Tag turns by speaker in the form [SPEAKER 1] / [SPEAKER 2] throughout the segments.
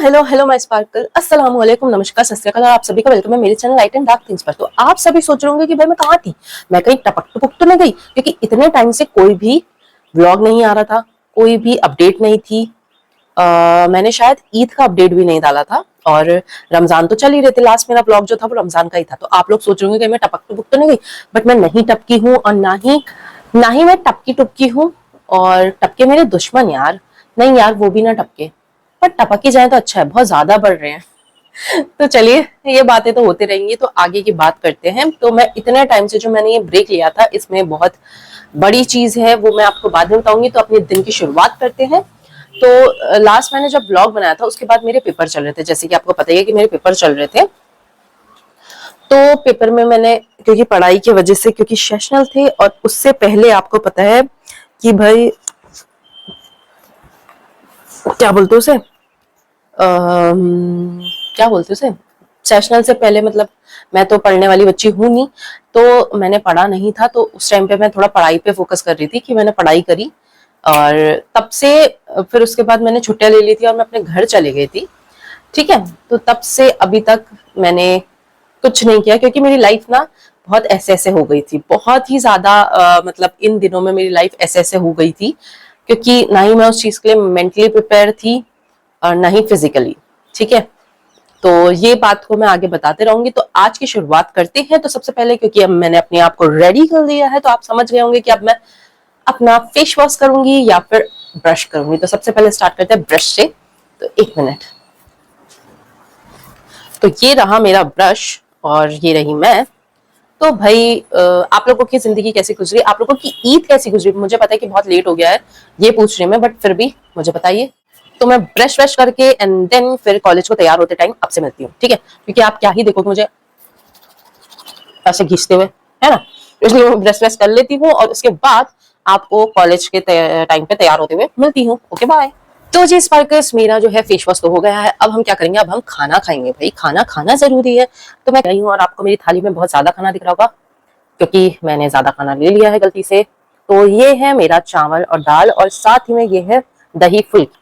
[SPEAKER 1] Hello hello my sparkle, अस्सलाम वालेकुम, नमस्कार, सत श्री अकाल और आप सभी का वेलकम है मेरे channel light and dark things पर। तो आप सभी सोच रहे होंगे कि भाई मैं कहाँ थी, मैं कहीं टपक टपक तो नहीं गई, क्योंकि इतने टाइम से कोई भी व्लॉग नहीं आ रहा था, कोई भी अपडेट नहीं थी। मैंने शायद ईद का अपडेट भी नहीं डाला था और रमजान तो चल ही रहे थे। लास्ट मेरा ब्लॉग जो था वो रमजान का ही था। तो आप लोग सोच रहे होंगे कि मैं टपक टपक तो नहीं गई, बट मैं नहीं टपकी हूँ और ना ही मैं टपकी टुपकी हूँ। और टपके मेरे दुश्मन यार, नहीं यार वो भी ना टपके, पर टपक ही जाए तो अच्छा है, बहुत ज्यादा बढ़ रहे हैं। तो चलिए, ये बातें तो होते रहेंगी, तो आगे की बात करते हैं। तो मैं इतने टाइम से जो मैंने ये ब्रेक लिया था, इसमें बहुत बड़ी चीज है, वो मैं आपको बाद में बताऊंगी। तो अपने दिन की शुरुआत करते हैं। तो लास्ट मैंने जब ब्लॉग बनाया था उसके बाद मेरे पेपर चल रहे थे, जैसे कि आपको पता ही है कि मेरे पेपर चल रहे थे। तो पेपर में मैंने, क्योंकि पढ़ाई की वजह से, क्योंकि सेशनल थे और उससे पहले आपको पता है कि भाई क्या बोलते उसे, क्या बोलते उसे, सेशनल से पहले, मतलब मैं तो पढ़ने वाली बच्ची हूँ नहीं, तो मैंने पढ़ा नहीं था। तो उस टाइम पे मैं थोड़ा पढ़ाई पे फोकस कर रही थी कि मैंने पढ़ाई करी। और तब से फिर उसके बाद मैंने छुट्टियां ले ली थी और मैं अपने घर चली गई थी। ठीक है, तो तब से अभी तक मैंने कुछ नहीं किया, क्योंकि मेरी लाइफ ना बहुत ऐसे ऐसे हो गई थी, बहुत ही ज्यादा। मतलब इन दिनों में मेरी लाइफ ऐसे ऐसे हो गई थी, क्योंकि ना ही मैं उस चीज के लिए मेंटली प्रिपेयर थी और ना ही फिजिकली। ठीक है, तो ये बात को मैं आगे बताते रहूंगी। तो आज की शुरुआत करते हैं। तो सबसे पहले, क्योंकि अब मैंने अपने आप को रेडी कर दिया है, तो आप समझ गए होंगे कि अब मैं अपना फेस वॉश करूंगी या फिर ब्रश करूंगी। तो सबसे पहले स्टार्ट करते हैं ब्रश से। तो एक मिनट। तो ये रहा मेरा ब्रश और ये रही मैं। तो भाई आप लोगों की जिंदगी कैसी गुजरी, आप लोगों की ईद कैसी गुजरी? मुझे पता है कि बहुत लेट हो गया है ये पूछ रही मैं, बट फिर भी मुझे बताइए। तो मैं ब्रश व्रश करके एंड देन फिर कॉलेज को तैयार होते टाइम आपसे मिलती हूँ, ठीक है? क्योंकि आप क्या ही देखोगे मुझे ऐसे घिसते हुए, है ना? इसलिए मैं ब्रश व्रश कर लेती हूँ और उसके बाद आपको कॉलेज के टाइम पे तैयार होते हुए मिलती हूँ। Okay, bye. तो जी स्पार्कर्स, मेरा जो है फेस वॉश तो हो गया है। अब हम क्या करेंगे, अब हम खाना खाएंगे। भाई खाना खाना जरूरी है। तो मैं गई हूँ और आपको मेरी थाली में बहुत ज्यादा खाना दिख रहा होगा, क्योंकि मैंने ज्यादा खाना ले लिया है गलती से। तो ये है मेरा चावल और दाल, और साथ ही में ये है दही फुल्की।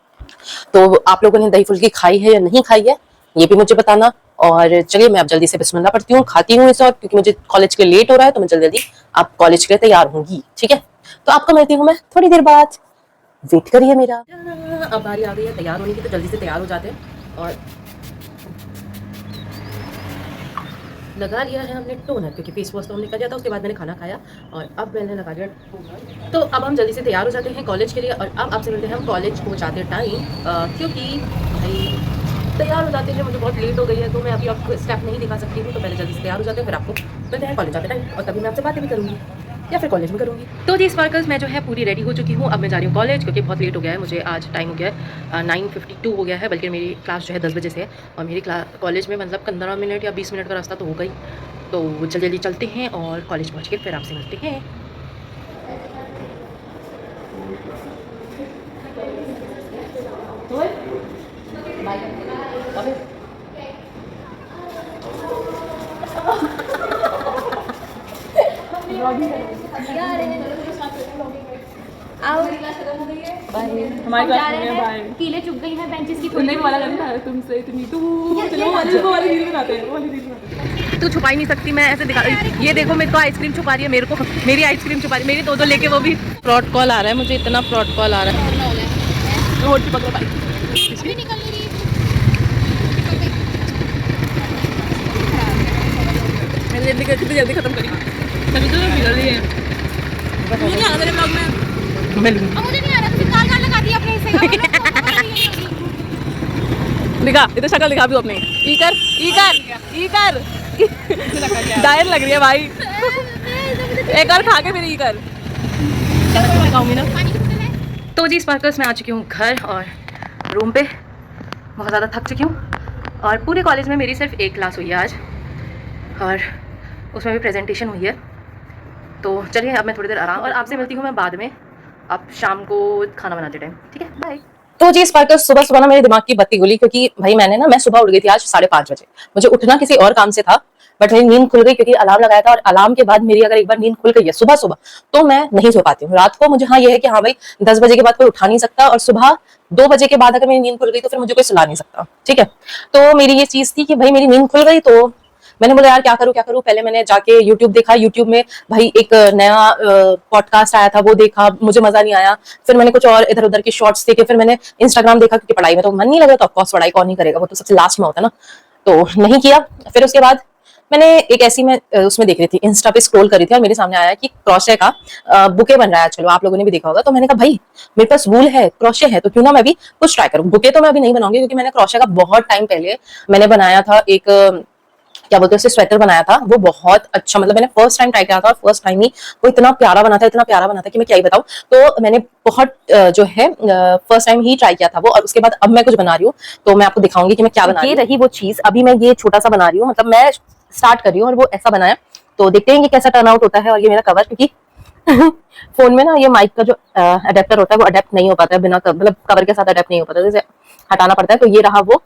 [SPEAKER 1] तो आप लोगों ने दही फुल्की खाई है या नहीं खाई है, ये भी मुझे बताना। और चलिए, मैं अब जल्दी से बिस्मिल्लाह पढ़ती हूँ, खाती हूँ इसे, और क्योंकि मुझे कॉलेज के लिए लेट हो रहा है तो मैं जल्दी जल्दी आप कॉलेज के लिए तैयार होंगी, ठीक है? तो आपको मिलती हूँ मैं थोड़ी देर बाद, वेट करिए मेरा। अब बारी आ गई है तैयार होने की, तो जल्दी से तैयार हो जाते हैं। और लगा लिया है हमने टोनर, क्योंकि फेस वॉश तो हमने कर लिया था, उसके बाद मैंने खाना खाया और अब मैंने लगा लिया टोनर। तो अब हम जल्दी से तैयार हो जाते हैं कॉलेज के लिए। और अब आपसे मिलते हैं हम कॉलेज पहुँचाते टाइम, क्योंकि भाई तैयार हो जाते हैं, मुझे बहुत लेट हो गई है, तो मैं अभी आपको स्टेप नहीं दिखा सकती हूँ। तो पहले जल्दी से तैयार हो जाते हैं, फिर आपको मिलते हैं कॉलेज आते टाइम, और तभी मैं आपसे बातें भी करूँगी या फिर कॉलेज में करूँगी। तो जी स्पार्कल्स, मैं जो है पूरी रेडी हो चुकी हूँ। अब मैं जा रही हूँ कॉलेज, क्योंकि बहुत लेट हो गया है मुझे, आज टाइम हो गया है 9:52 हो गया है, बल्कि मेरी क्लास जो है 10 बजे से है। और मेरी कॉलेज में मतलब 15 मिनट या 20 मिनट का रास्ता तो होगा ही। तो जल्दी जल्दी चलते हैं और कॉलेज पहुँच के फिर आपसे मिलते हैं।
[SPEAKER 2] हमारी क्लास में बाय
[SPEAKER 3] कीले चुभ गई हैं बेंचेस की।
[SPEAKER 2] नहीं वाला करना है तुमसे इतनी तू चलो वो वाली रील बनाते हैं, वो वाली रील बनाते हैं।
[SPEAKER 1] तू छुपा ही नहीं सकती, मैं ऐसे दिखा। ये देखो, मेरे को आइसक्रीम छुपा रही है, मेरे को मेरी आइसक्रीम छुपा रही है, मेरी दो लेके। वो भी फ्रॉड कॉल आ रहा है मुझे, इतना फ्रॉड कॉल आ रहा है।
[SPEAKER 2] रोड पे पकड़ो भाई,
[SPEAKER 3] अभी निकल नहीं रही।
[SPEAKER 2] मैंने जल्दी कितनी जल्दी खत्म करी, तभी तो बिगड़ रही है। मुझे नहीं आ रहा तेरे ब्लॉग में,
[SPEAKER 3] अब मुझे नहीं आ रहा, तुमने काल काल लगा दिया अपने हिस्से का।
[SPEAKER 2] दिखा इधर शक्ल दिखा भी अपने, ई कर ई कर ई कर डायर लग रही है भाई। एक और खा के फिर ई कर खाऊंगी ना।
[SPEAKER 1] तो जी स्पार्कर्स, मैं आ चुकी हूँ घर और रूम पे, बहुत ज़्यादा थक चुकी हूँ। और पूरे कॉलेज में मेरी सिर्फ एक क्लास हुई है आज, और उसमें भी प्रेजेंटेशन हुई है। तो चलिए, अब मैं थोड़ी देर आराम, और आपसे मिलती हूँ मैं बाद में, अब शाम को खाना बनाते टाइम, ठीक है? बाय। तो जी स्पार्कर्स, सुबह सुबह ना मेरे दिमाग की बत्ती गुली, क्योंकि भाई मैं सुबह उठ गई थी आज 5:30 बजे। मुझे उठना किसी और काम से था, बट मेरी नींद खुल गई क्योंकि अलार्म लगाया था, और अलार्म के बाद मेरी अगर एक बार नींद खुल गई है सुबह सुबह तो मैं नहीं सो पाती हूँ। रात को मुझे हाँ ये है कि हाँ भाई 10 बजे के बाद कोई उठा नहीं सकता, और सुबह 2 बजे के बाद अगर मेरी नींद खुल गई तो फिर मुझे कोई सुला नहीं सकता, ठीक है। तो मेरी ये चीज थी कि भाई मेरी नींद खुल गई, तो मैंने बोला यार क्या करूं क्या करूं। पहले मैंने जाके यूट्यूब देखा, यूट्यूब में भाई एक नया पॉडकास्ट आया था, वो देखा, मुझे मजा नहीं आया। फिर मैंने कुछ और इधर उधर के शॉर्ट्स देखे, फिर मैंने इंस्टाग्राम देखा, क्योंकि पढ़ाई में तो मन नहीं लगा, तो ऑफकोर्स पढ़ाई कौन नहीं करेगा, वो तो सबसे लास्ट में होता है ना, तो नहीं किया। फिर उसके बाद मैंने एक ऐसी मैं उसमें देख रही थी, इंस्टा पे स्क्रॉल कर रही थी, और मेरे सामने आया कि क्रोशे का बुके बन रहा है, चलो आप लोगों ने भी देखा होगा। तो मैंने कहा भाई मेरे पास वूल है, क्रोशे है, तो क्यों ना मैं भी कुछ ट्राई करूं। बुके तो मैं अभी नहीं बनाऊंगी, क्योंकि मैंने क्रोशे का बहुत टाइम पहले मैंने बनाया था एक क्या बोलते हैं उसे, स्वेटर बनाया था, वो बहुत अच्छा, मतलब मैंने फर्स्ट टाइम ट्राई किया था, और फर्स्ट टाइम ही वो इतना प्यारा बना था, इतना प्यारा बना था कि मैं क्या ही बताऊं। तो मैंने बहुत जो है फर्स्ट टाइम ही ट्राई किया था वो, और उसके बाद अब मैं कुछ बना रही हूँ, तो मैं आपको दिखाऊंगी कि मैं क्या बना रही हूँ। ये रही वो चीज, अभी मैं ये छोटा सा बना रही हूँ, मतलब मैं स्टार्ट कर रही हूँ, और वो ऐसा बनाया, तो देखते हैं कि कैसा टर्न आउट होता है। और ये मेरा कवर, क्योंकि फोन में ना ये माइक का जो अडेप्टर होता है वो अडेप्ट नहीं हो पाता है बिना मतलब कवर के साथ अडेप्ट नहीं हो पाता, जैसे हटाना पड़ता है। तो ये रहा वो,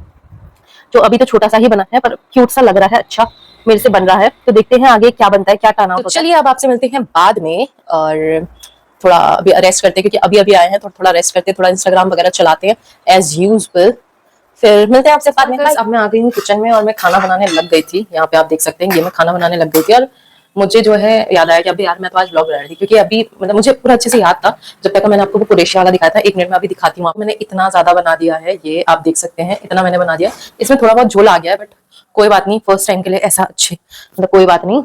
[SPEAKER 1] जो अभी तो छोटा सा ही बना है पर क्यूट सा लग रहा है, अच्छा मेरे से बन रहा है। तो देखते हैं आगे क्या बनता है, क्या टर्न आउट होता है। चलिए अब आपसे मिलते हैं बाद में, और थोड़ा अभी रेस्ट करते हैं, क्योंकि अभी अभी आए हैं, तो थोड़ा रेस्ट करते हैं, थोड़ा इंस्टाग्राम वगैरह चलाते हैं एज यूजुअल। फिर मिलते हैं आपसे बाद में। अब मैं आ गई हूँ किचन में, और मैं खाना बनाने लग गई थी। यहाँ पे आप देख सकते हैं ये मैं खाना बनाने लग गई थी, और मुझे जो है याद आया कि अभी यार मैं तो आज व्लॉग बना रही थी, क्योंकि अभी मतलब मुझे पूरा अच्छे से याद था जब तक मैंने आपको वो कुरेशिया वाला दिखाया था। 1 मिनट में अभी दिखाती हूँ आपको। मैंने इतना ज्यादा बना दिया है, ये आप देख सकते हैं, इतना मैंने बना दिया। इसमें थोड़ा बहुत झोल आ गया है, बट कोई बात नहीं, फर्स्ट टाइम के लिए ऐसा अच्छे, मतलब कोई बात नहीं।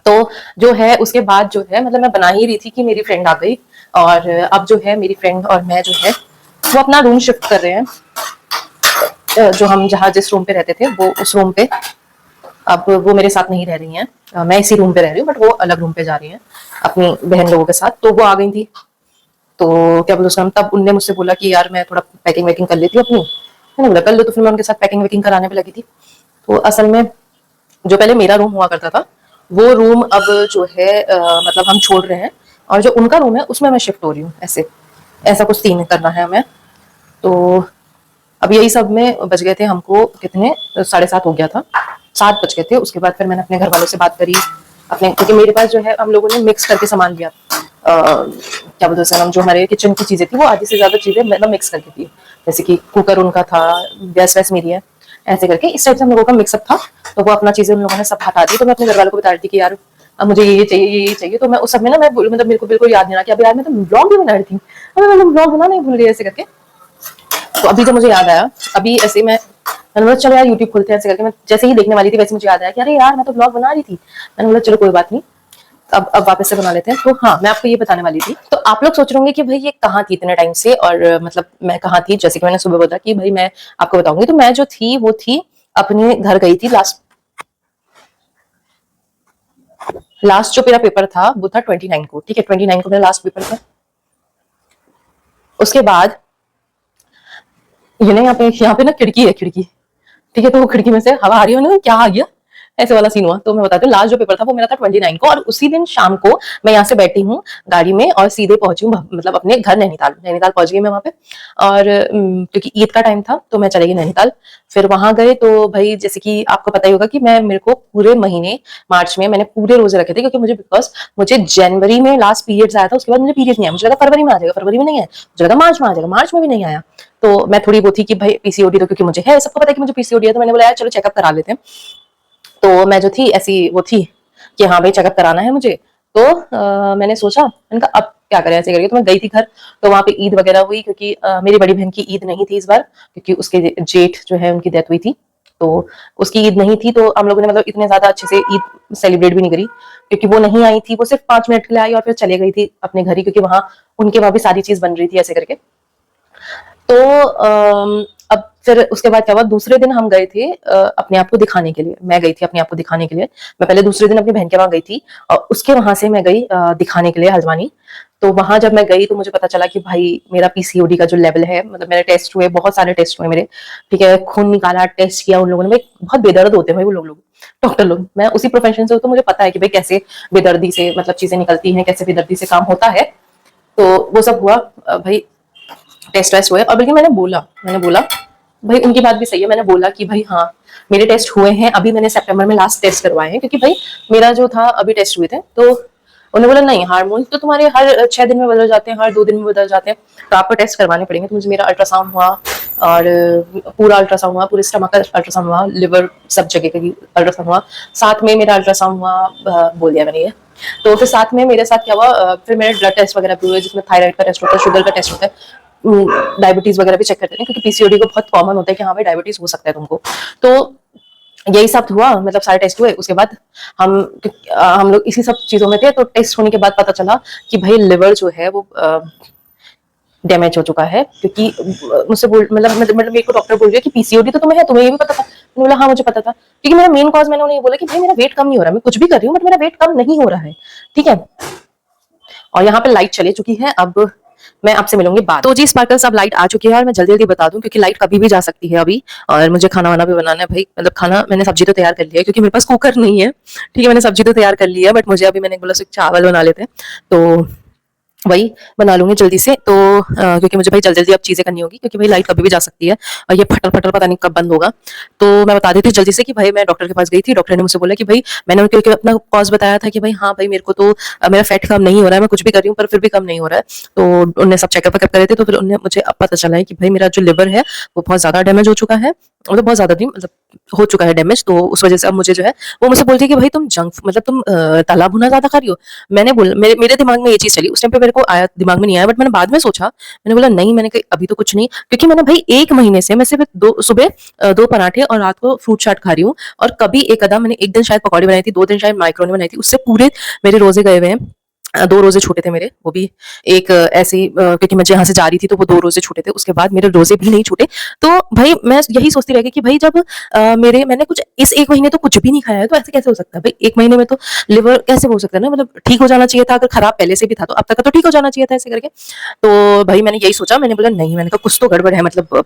[SPEAKER 1] तो जो है उसके बाद जो है, मतलब मैं बना ही रही थी कि मेरी फ्रेंड आ गई, और अब जो है मेरी फ्रेंड और मैं जो है वो अपना रूम शिफ्ट कर रहे हैं। जो हम जहाँ जिस रूम पे रहते थे वो उस रूम पे अब वो मेरे साथ नहीं रह रही हैं। मैं इसी रूम पे रह रही हूँ, बट वो अलग रूम पे जा रही हैं अपनी बहन लोगों के साथ। तो वो आ गई थी, तो क्या बोलते उसका, तब उनने मुझसे बोला कि यार मैं थोड़ा पैकिंग वैकिंग कर लेती हूँ अपनी। मैंने बोला कर लो, तो फिर मैं उनके साथ पैकिंग वैकिंग कराने पे लगी थी। तो असल में जो पहले मेरा रूम हुआ करता था वो रूम अब जो है मतलब हम छोड़ रहे हैं, और जो उनका रूम है उसमें मैं शिफ्ट हो रही हूँ। ऐसे ऐसा कुछ सीन करना है हमें। तो अब यही सब में बच गए थे हमको कितने, 7:30 हो गया था, 7 बज गए थे। उसके बाद फिर मैंने अपने घर वालों से बात करी अपने, क्योंकि मेरे पास जो है हम लोगों ने मिक्स करके सामान लिया, क्या बोलते हैं, जो हमारे किचन की चीजें थी वो आधी से ज्यादा चीजें मतलब मिक्स करके थी। जैसे कि कुकर उनका था, गैस वैस मेरी है, ऐसे करके इस टाइप से हम लोगों का मिक्सअप था। तो वो अपना चीजें उन लोगों ने सब हटा दी। तो मैं अपने घर वालों को बता रही थी कि यार अब मुझे ये चाहिए, ये चाहिए। तो मैं उस सब में ना मैं मतलब मेरे को बिल्कुल याद नहीं रहा कि अभी यार मैं तो ब्लॉग भी बना रही थी, अभी मैं ब्लॉग बनाना ही भूल गई ऐसे करके। तो अभी जो मुझे याद आया, अभी ऐसे मैंने बोला चलो यार यूट्यूब खोलते हैं, ऐसे करके मैं जैसे ही देखने वाली थी वैसे मुझे याद आया कि अरे यार मैं तो ब्लॉग बना रही थी। मैंने बोला चलो कोई बात नहीं, अब वापस से बना लेते हैं। तो हाँ, मैं आपको ये बताने वाली थी। तो आप लोग सोच रहे होंगे कि भाई ये कहाँ थी इतने टाइम से, और मतलब मैं कहाँ थी। जैसे कि मैंने सुबह बोला कि भाई मैं आपको बताऊंगी, तो मैं जो थी वो थी अपने घर गई थी। लास्ट जो मेरा पेपर था वो था 29 को, ठीक है, 29 को मेरा लास्ट पेपर था। उसके बाद ये ना यहाँ पे ना खिड़की है, खिड़की, ठीक है। तो वो खिड़की में से हवा आ रही है, क्या आ गया, ऐसे वाला सीन हुआ। तो मैं बताती हूँ, लास्ट जो पेपर था वो मेरा था 29 को, और उसी दिन शाम को मैं यहाँ से बैठी हूँ गाड़ी में और सीधे पहुंची हूँ मतलब अपने घर नैनीताल। नैनीताल पहुंच गई मैं वहां पे, और क्योंकि ईद का टाइम था तो मैं चली गई नैनीताल। फिर वहां गए तो भाई जैसे कि आपको पता ही होगा कि मेरे को पूरे महीने मार्च में मैंने पूरे रोजे रखे थे, क्योंकि मुझे जनवरी में लास्ट पीरियड्स आया था। उसके बाद मुझे पीरियड नहीं आया, मुझे लगा फरवरी में आ जाएगा, फरवरी में नहीं आया, मुझे लगा मार्च में आ जाएगा, मार्च में भी नहीं आया। तो मैं थोड़ी वो थी कि भाई पीसीओडी, तो क्योंकि मुझे है, सबको पता है कि मुझे पीसीओडी है, तो मैंने बोला यार चलो चेकअप करा लेते हैं। तो मैं जो थी ऐसी वो थी कि हाँ भाई चेकअप कराना है मुझे। तो मैंने सोचा, मैंने कहा अब क्या करें ऐसे करके। तो मैं गई थी घर, तो वहां पे ईद वगैरह हुई, क्योंकि मेरी बड़ी बहन की ईद नहीं थी इस बार, क्योंकि उसके जेठ जो है उनकी डेथ हुई थी, तो उसकी ईद नहीं थी। तो हम लोगों ने मतलब इतने ज्यादा अच्छे से ईद सेलिब्रेट भी नहीं करी, क्योंकि वो नहीं आई थी, वो सिर्फ 5 मिनट के लिए आई और फिर चले गई थी अपने घर ही, क्योंकि वहां उनके वहां भी सारी चीज बन रही थी ऐसे करके। तो अब फिर उसके बाद क्या हुआ, दूसरे दिन हम गए थे अपने आप को दिखाने के लिए। मैं गई थी अपने आप को दिखाने के लिए। मैं पहले दूसरे दिन अपनी बहन के वहां गई थी, और उसके वहां से मैं गई दिखाने के लिए हल्द्वानी। तो वहां जब मैं गई तो मुझे पता चला कि भाई मेरा पीसीओडी का जो लेवल है, मतलब मेरे टेस्ट हुए, बहुत सारे टेस्ट हुए मेरे, ठीक है, खून निकाला, टेस्ट किया उन लोगों ने। भाई बहुत बेदर्द होते हैं भाई वो लोग डॉक्टर लोग। मैं उसी प्रोफेशन से हूँ, तो मुझे पता है कि भाई कैसे बेदर्दी से मतलब चीजें निकलती हैं, कैसे बेदर्दी से काम होता है। तो वो सब हुआ भाई, टेस्ट वेस्ट हुए। और बल्कि मैंने बोला भाई उनकी बात भी सही है। मैंने बोला कि भाई हाँ मेरे टेस्ट हुए हैं, अभी मैंने सितंबर में लास्ट टेस्ट करवाए हैं, क्योंकि भाई मेरा जो था अभी टेस्ट हुए थे, तो उन्होंने बोला नहीं हार्मोन तो तुम्हारे हर 6 दिन में बदल जाते हैं, हर 2 दिन में बदल जाते हैं, तो आपको टेस्ट करवाने पड़ेंगे। तो मुझे मेरा अल्ट्रासाउंड हुआ, और पूरा अल्ट्रासाउंड हुआ, पूरे स्टमक का अल्ट्रासाउंड हुआ, लिवर सब जगह का अल्ट्रासाउंड हुआ, साथ में मेरा अल्ट्रासाउंड हुआ, बोल दिया मैंने ये। तो फिर साथ में मेरे साथ क्या हुआ, फिर मेरे ब्लड टेस्ट वगैरह भी हुए, जिसमें थायराइड का टेस्ट होता है, शुगर का टेस्ट होता है, डायबिटीज वगैरह भी चेक करते हैं, क्योंकि पीसीओडी को बहुत कॉमन होता है कि हाँ भाई डायबिटीज हो सकता है तुमको। तो यही सब हुआ, मतलब सारे टेस्ट हुए। उसके बाद हम लोग इसी सब चीजों में थे, तो टेस्ट होने के बाद पता चला कि भाई लिवर जो है वो डैमेज हो चुका है, क्योंकि मुझसे मतलब मेरे को डॉक्टर बोल रही है कि पीसीओडी तो तुम्हें है, तुम्हें ये भी पता था? मैंने बोला हाँ मुझे पता था, क्योंकि मेरा मेन कॉज, मैंने उन्हें ये बोला कि भाई मेरा वेट कम नहीं हो रहा, मैं कुछ भी कर रही हूँ बट मेरा वेट कम नहीं हो रहा है, ठीक है। और यहाँ पे लाइट चली चुकी है, अब मैं आपसे मिलूंगी बाद। तो जी स्पार्कल्स, अब लाइट आ चुकी है, और मैं जल्दी जल्दी बता दूं क्योंकि लाइट कभी भी जा सकती है अभी, और मुझे खाना वाना भी बनाना है भाई। मतलब खाना मैंने सब्जी तो तैयार कर लिया है, क्योंकि मेरे पास कुकर नहीं है, ठीक है। मैंने सब्जी तो तैयार कर ली है, बट मुझे अभी मैंने बोला सिर्फ चावल बना लेते हैं, तो वही बना लूंगी जल्दी से। तो क्योंकि मुझे भाई जल्दी जल्दी अब चीजें करनी होगी, क्योंकि भाई लाइट कभी भी जा सकती है, और ये फटर फटर पता नहीं कब बंद होगा। तो मैं बता देती हूँ जल्दी से कि भाई मैं डॉक्टर के पास गई थी, डॉक्टर ने मुझसे बोला कि भाई, मैंने उनको अपना कॉज बताया था कि भाई हाँ भाई मेरे को तो मेरा फैट कम नहीं हो रहा है, मैं कुछ भी कर रही हूँ पर फिर भी कम नहीं हो रहा है। तो उन्होंने सब चेकअप वेकअप करे थे, तो फिर उन्हें मुझे अब पता चला है कि भाई मेरा जो लिवर है वो बहुत ज्यादा डैमेज हो चुका है, मतलब बहुत ज्यादा नहीं, मतलब हो चुका है डैमेज। तो उस वजह से अब मुझे जो है वो मुझसे बोलती है कि भाई तुम जंक, मतलब तुम तला भुना ज्यादा खा रही हो। मैंने बोला, मेरे दिमाग में ये चीज चली, उस टाइम पे मेरे को आया, दिमाग में नहीं आया, बट मैंने बाद में सोचा, मैंने बोला नहीं, मैंने कहा अभी तो कुछ नहीं, क्योंकि मैंने भाई 1 महीने से मैं सिर्फ सुबह 2 पराठे और रात को फ्रूट चाट खा रही हूँ, और कभी एक आधा मैंने, एक दिन शायद पकौड़ी बनाई थी, 2 दिन शायद माइक्रोनी बनाई थी, उससे पूरे मेरे रोजे गए हुए हैं। 2 रोजे छूटे थे मेरे, वो भी एक ऐसे ही, क्योंकि मैं जहाँ से जा रही थी तो वो 2 रोजे छूटे थे, उसके बाद मेरे रोजे भी नहीं छूटे। तो भाई मैं यही सोचती रह गई कि भाई जब मैंने कुछ इस 1 महीने तो कुछ भी नहीं खाया है, तो ऐसे कैसे हो सकता है भाई? 1 महीने में तो लिवर कैसे हो सकता है ना, मतलब ठीक हो जाना चाहिए था, अगर खराब पहले से भी था तो अब तक का तो ठीक हो जाना चाहिए था ऐसे करके। तो भाई मैंने यही सोचा, मैंने बोला नहीं, मैंने कहा कुछ तो गड़बड़ है, मतलब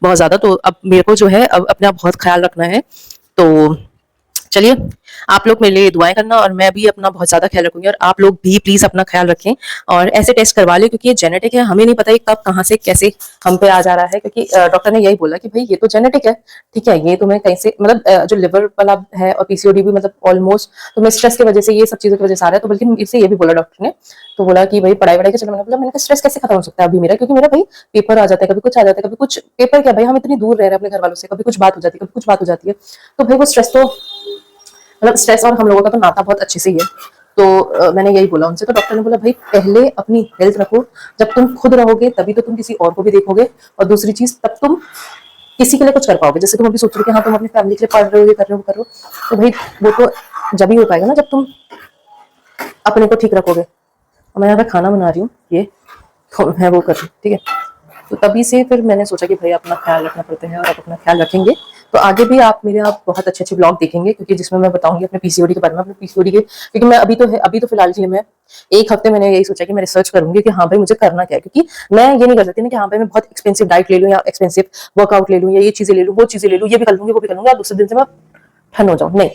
[SPEAKER 1] बहुत ज्यादा। तो अब मेरे को जो है अब अपना बहुत ख्याल रखना है। तो चलिए, आप लोग मेरे लिए दुआएं करना, और मैं भी अपना बहुत ज्यादा ख्याल रखूंगी, और आप लोग भी प्लीज अपना ख्याल रखें, और ऐसे टेस्ट करवा लें, क्योंकि ये जेनेटिक है, हमें नहीं पता ये कब कहाँ से कैसे हम पे आ जा रहा है। क्योंकि डॉक्टर ने यही बोला कि भाई ये तो जेनेटिक है, ठीक है, ये तुम्हें कहीं से, मतलब जो लिवर वाला है और पीसीओडी भी, मतलब ऑलमोस्ट तुम्हें स्ट्रेस की वजह से, ये सब चीजों की वजह से आ रहा है। तो बल्कि इससे ये भी बोला डॉक्टर ने, तो बोला कि भाई पढ़ाई वढ़ाई का चलो, मैंने बोला, मैंने कहा स्ट्रेस कैसे खत्म हो सकता है अभी मेरा, क्योंकि मेरा भाई पेपर आ जाता है, कभी कुछ आ जाता है, कभी कुछ पेपर, क्या भाई हम इतनी दूर रह रहे हैं अपने घर वालों से, कभी कुछ बात हो जाती है, कभी कुछ बात हो जाती है, तो भाई वो स्ट्रेस तो, मतलब स्ट्रेस और हम लोगों का तो नाता बहुत अच्छे से ही है। तो मैंने यही बोला उनसे, तो डॉक्टर ने बोला भाई पहले अपनी हेल्थ रखो, जब तुम खुद रहोगे तभी तो तुम किसी और को भी देखोगे, और दूसरी चीज तब तुम किसी के लिए कुछ कर पाओगे। जैसे तुम अभी सोच रहे हो कि हाँ तुम अपनी फैमिली के लिए पढ़ रहे हो, ये कर रहे हो, कर रहे हो, तो भाई वो तो जब ही हो पाएगा ना जब तुम अपने को ठीक रखोगे। और मैं यहाँ पे खाना बना रही हूँ, ये तो मैं वो कर रही हूँ, ठीक है। तो तभी से फिर मैंने सोचा कि भाई अपना ख्याल रखना पड़ता है, और आप अपना ख्याल रखेंगे तो आगे भी आप मेरे आप बहुत अच्छे अच्छे ब्लॉग देखेंगे, क्योंकि जिसमें मैं बताऊंगी अपने पीसीओडी के बारे में, अपने पीसीओडी के, क्योंकि मैं अभी तो फिलहाल के लिए मैं 1 हफ्ते मैंने यही सोचा कि मैं रिसर्च करूंगी कि हाँ भाई मुझे करना क्या है, क्योंकि मैं ये नहीं कर सकती ना कि हाँ भाई मैं बहुत एक्सपेंसिव डाइट ले लूँ, या एक्सपेंसिव वर्कआउट ले लूँ, या ये चीजें ले लूँ, वो चीजें ले लूँ, ये भी कर लूंगी, वो भी कर लूंगी, और दूसरे दिन से मैं ठंड हो जाऊँ, नहीं।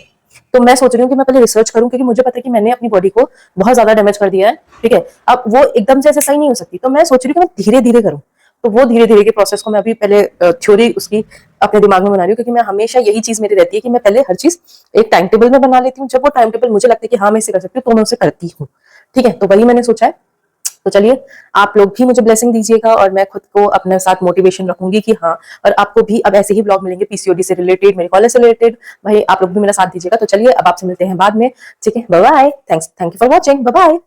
[SPEAKER 1] तो मैं सोच रही हूँ कि मैं पहले रिसर्च करूं, क्योंकि मुझे पता है कि मैंने अपनी बॉडी को बहुत ज्यादा डैमेज कर दिया है, ठीक है। अब वो एकदम से ऐसे सही नहीं हो सकती, तो मैं सोच रही हूँ कि मैं धीरे धीरे करूँ। तो वो धीरे धीरे के प्रोसेस को मैं अभी पहले थ्योरी उसकी अपने दिमाग में बना रही हूँ, क्योंकि मैं हमेशा यही चीज मेरी रहती है कि मैं पहले हर चीज एक टाइम टेबल में बना लेती हूँ, जब वो टाइम टेबल मुझे लगता है कि हाँ मैं इसे कर सकती हूँ तो मैं उसे करती हूँ, ठीक है। तो वही मैंने सोचा है। तो चलिए, आप लोग भी मुझे ब्लेसिंग दीजिएगा, और मैं खुद को अपने साथ मोटिवेशन रखूंगी कि हाँ, और आपको भी अब ऐसे ही ब्लॉग मिलेंगे पीसीओडी से रिलेटेड, मेरे कॉलेज से रिलेटेड, भाई आप लोग भी मेरा साथ दीजिएगा। तो चलिए अब आपसे मिलते हैं बाद में, ठीक है, bye bye, thank you for watching, bye bye.